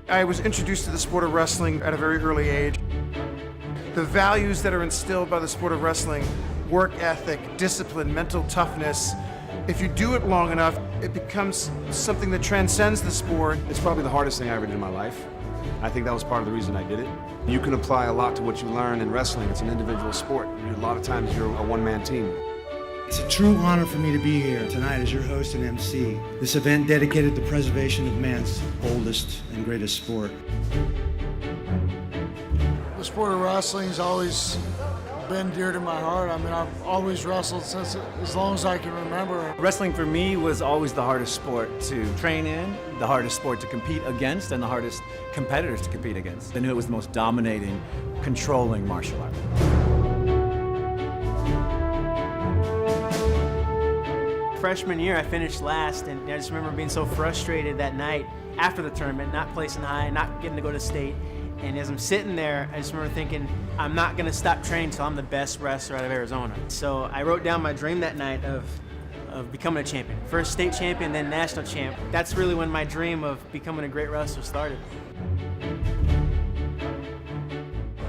I was introduced to the sport of wrestling at a very early age. The values that are instilled by the sport of wrestling, work ethic, discipline, mental toughness, if you do it long enough, it becomes something that transcends the sport. It's probably the hardest thing I ever did in my life. I think that was part of the reason I did it. You can apply a lot to what you learn in wrestling. It's an individual sport. A lot of times you're a one-man team. It's a true honor for me to be here tonight as your host and MC. This event dedicated to the preservation of man's oldest and greatest sport. The sport of wrestling has always been dear to my heart. I mean, I've always wrestled since as long as I can remember. Wrestling for me was always the hardest sport to train in, the hardest sport to compete against, and the hardest competitors to compete against. I knew it was the most dominating, controlling martial art. Freshman year, I finished last, and I just remember being so frustrated that night after the tournament, not placing high, not getting to go to state. And as I'm sitting there, I just remember thinking, I'm not gonna stop training until I'm the best wrestler out of Arizona. So I wrote down my dream that night of becoming a champion. First state champion, then national champ. That's really when my dream of becoming a great wrestler started.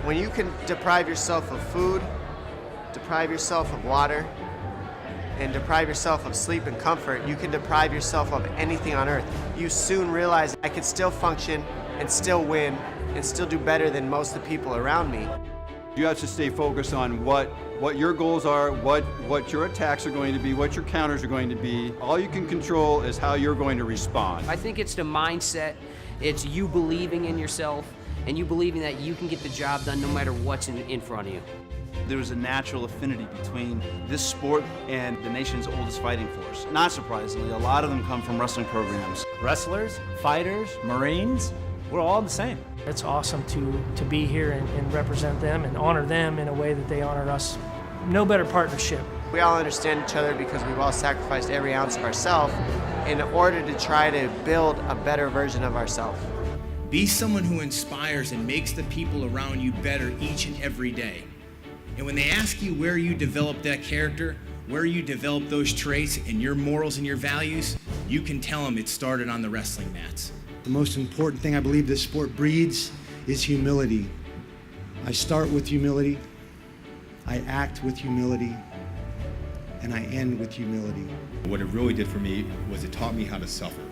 When you can deprive yourself of food, deprive yourself of water, and deprive yourself of sleep and comfort, you can deprive yourself of anything on earth. You soon realize I could still function and still win and still do better than most of the people around me. You have to stay focused on what your goals are, what your attacks are going to be, what your counters are going to be. All you can control is how you're going to respond. I think it's the mindset, it's you believing in yourself, and you believing that you can get the job done no matter what's in front of you. There was a natural affinity between this sport and the nation's oldest fighting force. Not surprisingly, a lot of them come from wrestling programs. Wrestlers, fighters, Marines, we're all the same. It's awesome to be here and represent them and honor them in a way that they honor us. No better partnership. We all understand each other because we've all sacrificed every ounce of ourselves in order to try to build a better version of ourselves. Be someone who inspires and makes the people around you better each and every day. And when they ask you where you develop that character, where you develop those traits and your morals and your values, you can tell them it started on the wrestling mats. The most important thing I believe this sport breeds is humility. I start with humility, I act with humility, and I end with humility. What it really did for me was it taught me how to suffer,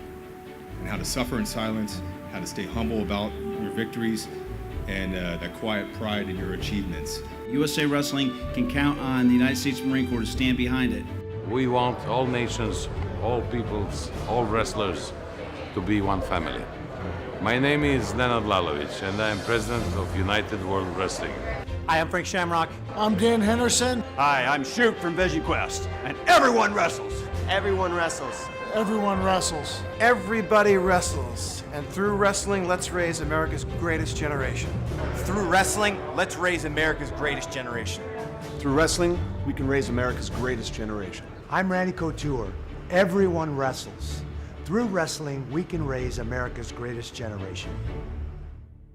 and how to suffer in silence, how to stay humble about your victories, and that quiet pride in your achievements. USA Wrestling can count on the United States Marine Corps to stand behind it. We want all nations, all peoples, all wrestlers to be one family. My name is Nenad Lalovic, and I am president of United World Wrestling. Hi, I'm Frank Shamrock. I'm Dan Henderson. Hi, I'm Shoot from Vision Quest, and everyone wrestles. Everyone wrestles. Everyone wrestles. Everybody wrestles. And through wrestling, let's raise America's greatest generation. Through wrestling, let's raise America's greatest generation. Through wrestling, we can raise America's greatest generation. I'm Randy Couture. Everyone wrestles. Through wrestling, we can raise America's greatest generation.